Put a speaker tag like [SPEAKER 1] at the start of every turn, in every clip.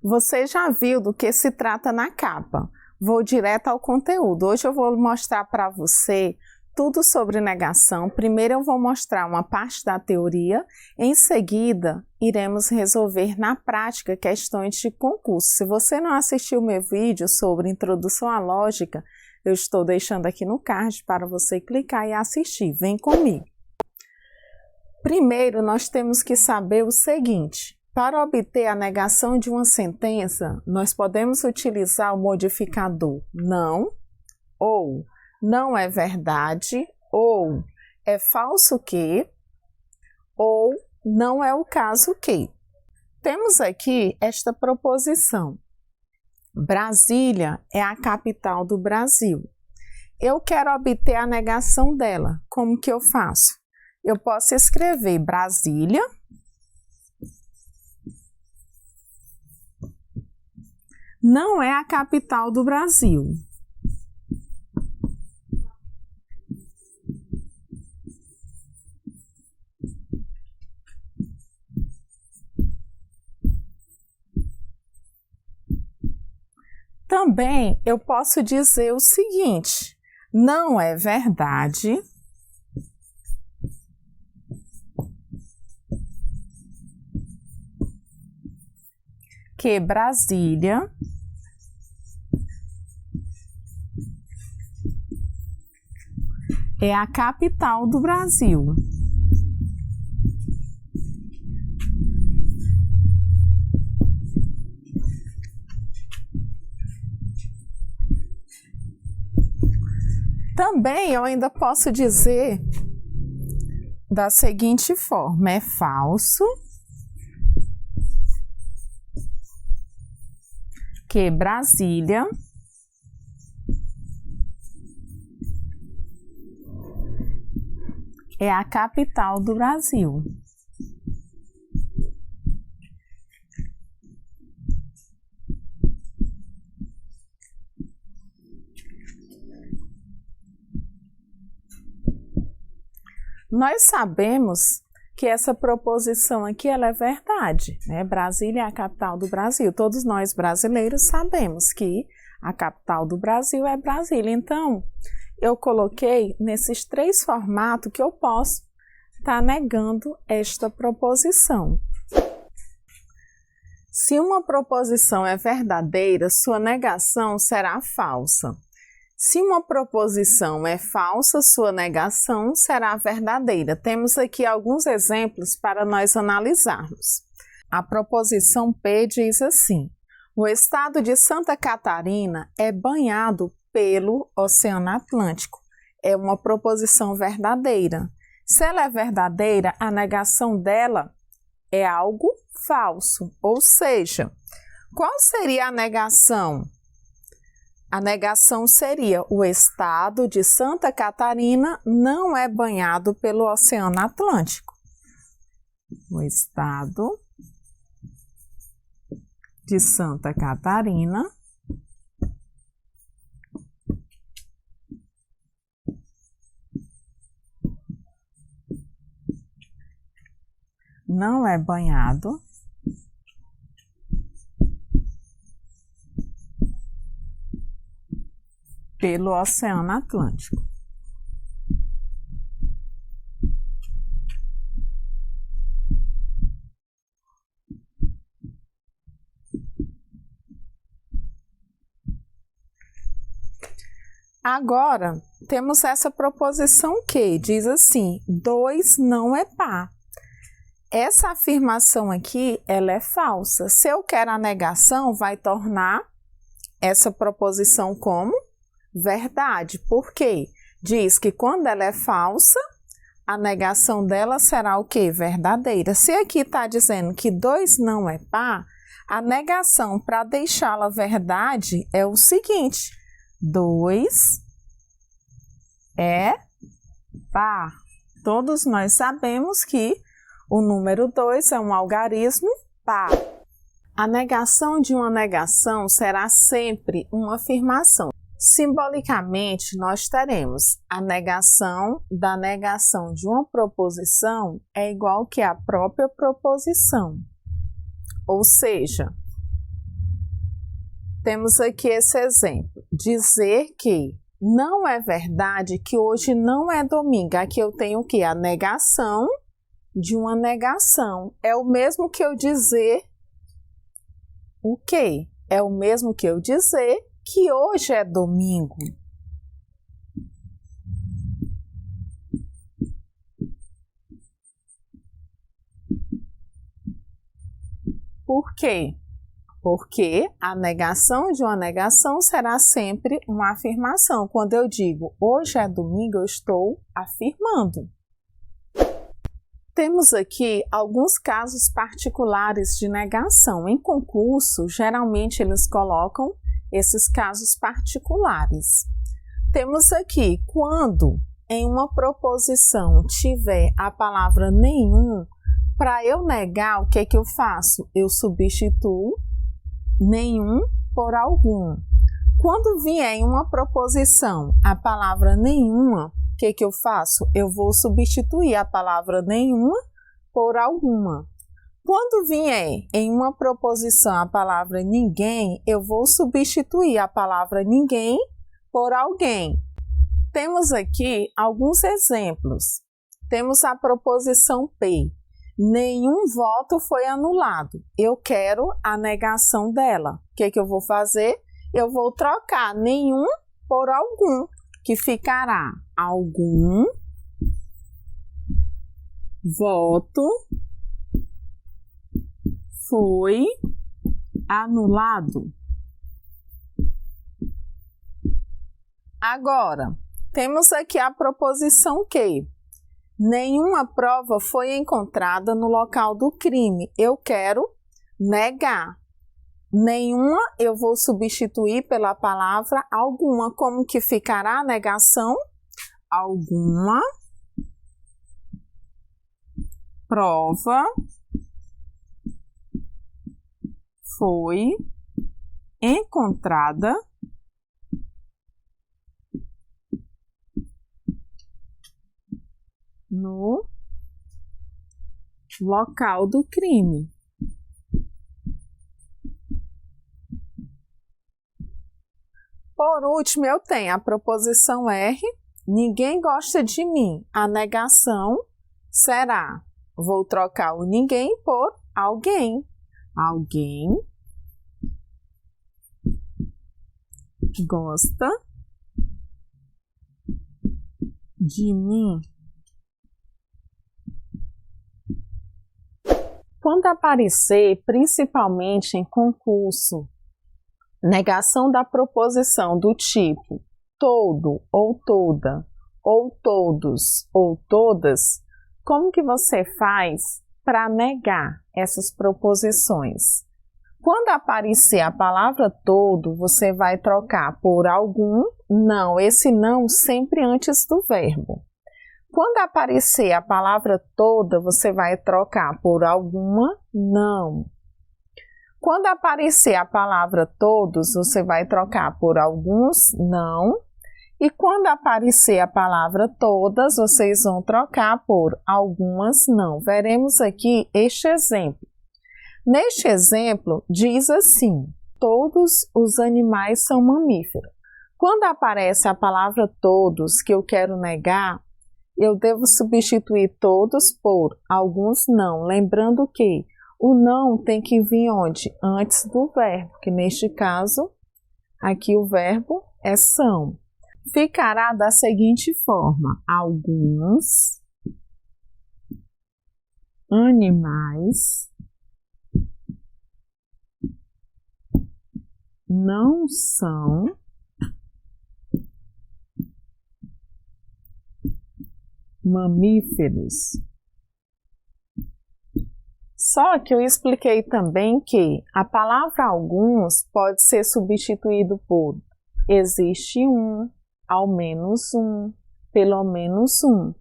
[SPEAKER 1] Você já viu do que se trata na capa. Vou direto ao conteúdo. Hoje eu vou mostrar para você tudo sobre negação. Primeiro eu vou mostrar uma parte da teoria, em seguida iremos resolver na prática questões de concurso. Se você não assistiu meu vídeo sobre introdução à lógica, eu estou deixando aqui no card para você clicar e assistir. Vem comigo. Primeiro nós temos que saber o seguinte: para obter a negação de uma sentença, nós podemos utilizar o modificador não, ou não é verdade, ou é falso que, ou não é o caso que. Temos aqui esta proposição: Brasília é a capital do Brasil. Eu quero obter a negação dela. Como que eu faço? Eu posso escrever Brasília não é a capital do Brasil. Também eu posso dizer o seguinte: não é verdade que Brasília é a capital do Brasil. Também eu ainda posso dizer da seguinte forma: é falso que Brasília é a capital do Brasil. Nós sabemos que essa proposição aqui ela é verdade, né? Brasília é a capital do Brasil. Todos nós brasileiros sabemos que a capital do Brasil é Brasília. Então, eu coloquei nesses três formatos que eu posso estar negando esta proposição. Se uma proposição é verdadeira, sua negação será falsa. Se uma proposição é falsa, sua negação será verdadeira. Temos aqui alguns exemplos para nós analisarmos. A proposição P diz assim: o estado de Santa Catarina é banhado pelo Oceano Atlântico. É uma proposição verdadeira. Se ela é verdadeira, a negação dela é algo falso. Ou seja, qual seria a negação? A negação seria: o estado de Santa Catarina não é banhado pelo Oceano Atlântico. O estado de Santa Catarina não é banhado pelo Oceano Atlântico. Agora, temos essa proposição que diz assim: 2 não é par. Essa afirmação aqui, ela é falsa. Se eu quero a negação, vai tornar essa proposição como verdade. Por quê? Diz que quando ela é falsa, a negação dela será o quê? Verdadeira. Se aqui está dizendo que 2 não é par, a negação para deixá-la verdade é o seguinte: 2 é par. Todos nós sabemos que o número 2 é um algarismo par. A negação de uma negação será sempre uma afirmação. Simbolicamente, nós teremos a negação da negação de uma proposição é igual que a própria proposição. Ou seja, Temos aqui esse exemplo. Dizer que não é verdade que hoje não é domingo. Aqui eu tenho o quê? A negação de uma negação. É o mesmo que eu dizer o quê? É o mesmo que eu dizer que hoje é domingo. Por quê? Porque a negação de uma negação será sempre uma afirmação. Quando eu digo hoje é domingo, eu estou afirmando. Temos aqui alguns casos particulares de negação. Em concurso, geralmente eles colocam esses casos particulares. Temos aqui, quando em uma proposição tiver a palavra nenhum, para eu negar, o que é que eu faço? Eu substituo nenhum por algum. Quando vier em uma proposição a palavra nenhuma, o que é que eu faço? Eu vou substituir a palavra nenhuma por alguma. Quando vier em uma proposição a palavra ninguém, eu vou substituir a palavra ninguém por alguém. Temos aqui alguns exemplos. Temos a proposição P. Nenhum voto foi anulado. Eu quero a negação dela. O que é que eu vou fazer? Eu vou trocar nenhum por algum, que ficará algum voto foi anulado. Agora, temos aqui a proposição que nenhuma prova foi encontrada no local do crime. Eu quero negar. Nenhuma eu vou substituir pela palavra alguma. Como que ficará a negação? Alguma prova foi encontrada no local do crime. Por último, eu tenho a proposição R. Ninguém gosta de mim. A negação será, vou trocar o ninguém por alguém. Alguém gosta de mim. Quando aparecer, principalmente em concurso, negação da proposição do tipo todo ou toda, ou todos ou todas, como que você faz para negar essas proposições? Quando aparecer a palavra todo, você vai trocar por algum não, esse não sempre antes do verbo. Quando aparecer a palavra toda, você vai trocar por alguma não. Quando aparecer a palavra todos, você vai trocar por alguns não. E quando aparecer a palavra todas, vocês vão trocar por algumas não. Veremos aqui este exemplo. Neste exemplo, diz assim: todos os animais são mamíferos. Quando aparece a palavra todos, que eu quero negar, eu devo substituir todos por alguns não. Lembrando que o não tem que vir onde? Antes do verbo, que neste caso, aqui o verbo é são. Ficará da seguinte forma: alguns animais não são mamíferos. Só que eu expliquei também que a palavra alguns pode ser substituído por existe um, ao menos um, pelo menos um.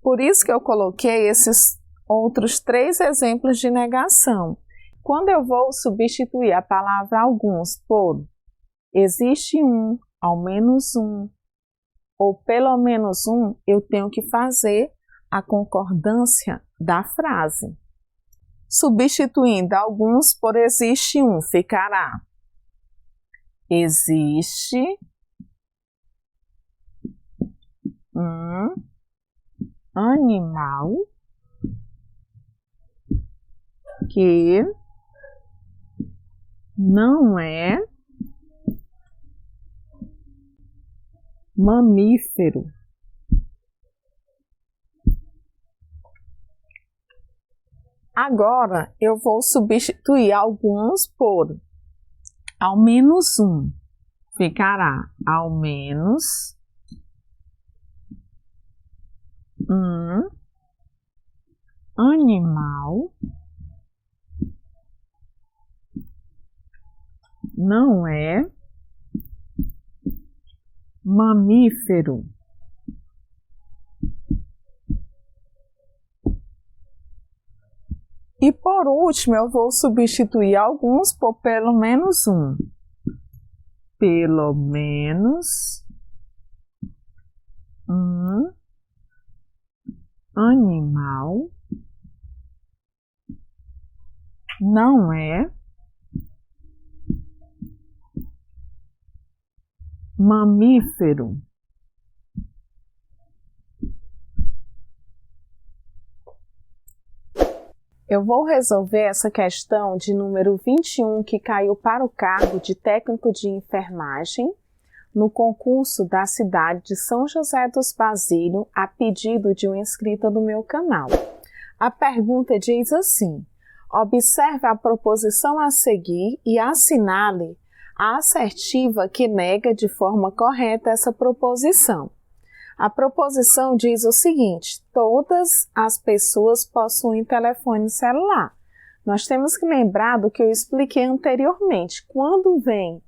[SPEAKER 1] Por isso que eu coloquei esses outros 3 exemplos de negação. Quando eu vou substituir a palavra alguns por existe um, ao menos um, ou pelo menos um, eu tenho que fazer a concordância da frase. Substituindo alguns por existe um, ficará existe um animal que não é mamífero. Agora eu vou substituir alguns por ao menos um. Ficará ao menos um animal não é mamífero. E por último, eu vou substituir alguns por pelo menos um. Pelo menos um animal não é mamífero. Eu vou resolver essa questão de número 21, que caiu para o cargo de técnico de enfermagem no concurso da cidade de São José dos Basílios, a pedido de uma inscrita do meu canal. A pergunta diz assim: observe a proposição a seguir e assinale a assertiva que nega de forma correta essa proposição. A proposição diz o seguinte: todas as pessoas possuem telefone celular. Nós temos que lembrar do que eu expliquei anteriormente. Quando vem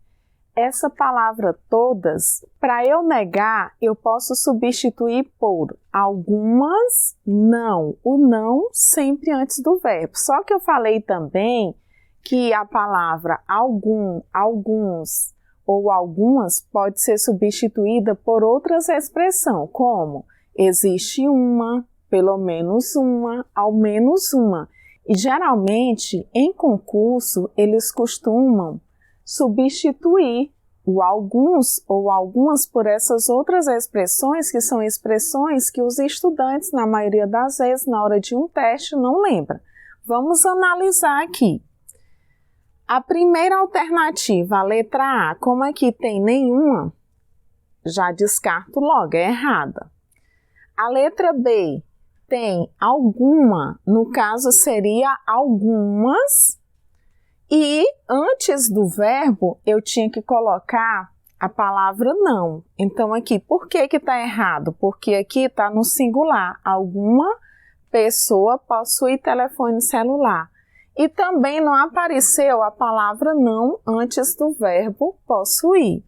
[SPEAKER 1] essa palavra todas, para eu negar, eu posso substituir por algumas, não. O não sempre antes do verbo. Só que eu falei também que a palavra algum, alguns ou algumas pode ser substituída por outras expressões, como existe uma, pelo menos uma, ao menos uma. E geralmente, em concurso, eles costumam substituir o alguns ou algumas por essas outras expressões, que são expressões que os estudantes, na maioria das vezes, na hora de um teste, não lembram. Vamos analisar aqui. A primeira alternativa, a letra A, como aqui tem nenhuma, já descarto logo, é errada. A letra B tem alguma, no caso seria algumas, e antes do verbo eu tinha que colocar a palavra não. Então aqui, por que que está errado? Porque aqui está no singular, alguma pessoa possui telefone celular. E também não apareceu a palavra não antes do verbo possuir.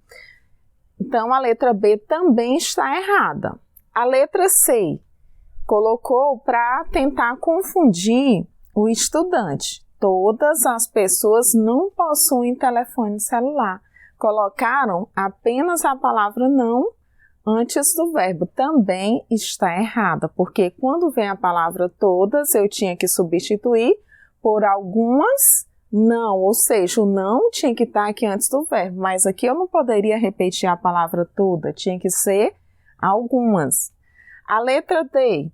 [SPEAKER 1] Então, a letra B também está errada. A letra C colocou para tentar confundir o estudante. Todas as pessoas não possuem telefone celular. Colocaram apenas a palavra não antes do verbo. Também está errada, porque quando vem a palavra todas, eu tinha que substituir por algumas não, ou seja, o não tinha que estar aqui antes do verbo, mas aqui eu não poderia repetir a palavra toda, tinha que ser algumas. A letra D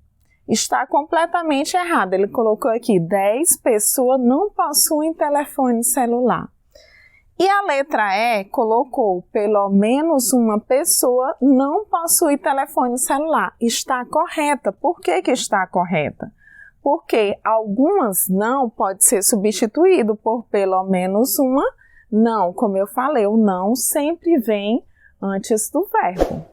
[SPEAKER 1] está completamente errada, ele colocou aqui 10 pessoas não possuem telefone celular. E a letra E colocou pelo menos uma pessoa não possui telefone celular. Está correta. Por que que está correta? Porque algumas não pode ser substituído por pelo menos uma não. Como eu falei, o não sempre vem antes do verbo.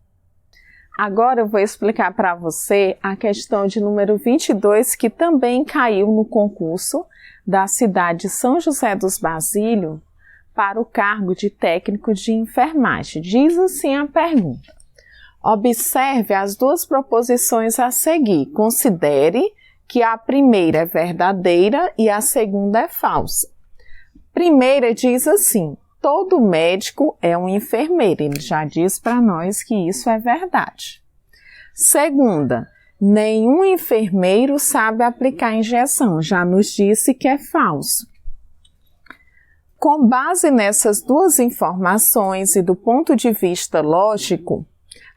[SPEAKER 1] Agora eu vou explicar para você a questão de número 22, que também caiu no concurso da cidade de São José dos Basílios para o cargo de técnico de enfermagem. Diz assim a pergunta: observe as duas proposições a seguir. Considere que a primeira é verdadeira e a segunda é falsa. Primeira diz assim: todo médico é um enfermeiro. Ele já diz para nós que isso é verdade. Segunda, nenhum enfermeiro sabe aplicar injeção. Já nos disse que é falso. Com base nessas duas informações e do ponto de vista lógico,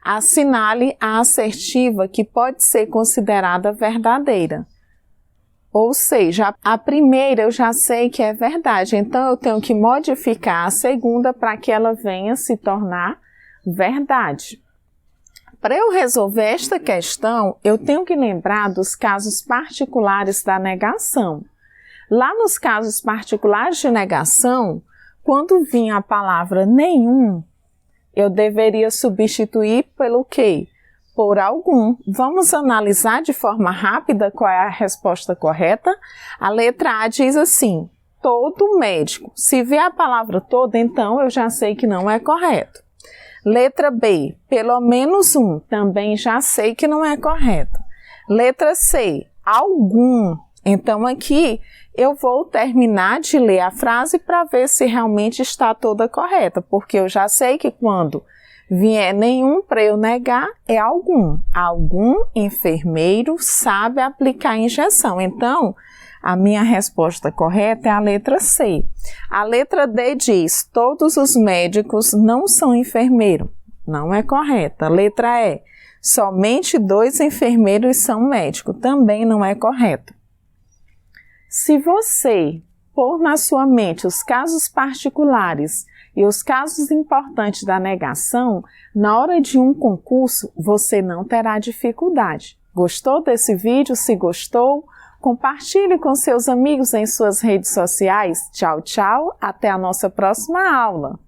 [SPEAKER 1] assinale a assertiva que pode ser considerada verdadeira. Ou seja, a primeira eu já sei que é verdade, então eu tenho que modificar a segunda para que ela venha se tornar verdade. Para eu resolver esta questão, eu tenho que lembrar dos casos particulares da negação. Lá nos casos particulares de negação, quando vinha a palavra nenhum, eu deveria substituir pelo quê? Por algum. Vamos analisar de forma rápida qual é a resposta correta? A letra A diz assim, todo médico. Se vier a palavra todo, então eu já sei que não é correto. Letra B, pelo menos um, também já sei que não é correto. Letra C, algum. Então aqui eu vou terminar de ler a frase para ver se realmente está toda correta, porque eu já sei que quando vier nenhum para eu negar é algum. Algum enfermeiro sabe aplicar a injeção. Então, a minha resposta correta é a letra C. A letra D diz, todos os médicos não são enfermeiros. Não é correta. A letra E, somente 2 enfermeiros são médicos. Também não é correto. Se você pôr na sua mente os casos particulares e os casos importantes da negação, na hora de um concurso, você não terá dificuldade. Gostou desse vídeo? Se gostou, compartilhe com seus amigos em suas redes sociais. Tchau, tchau. Até a nossa próxima aula.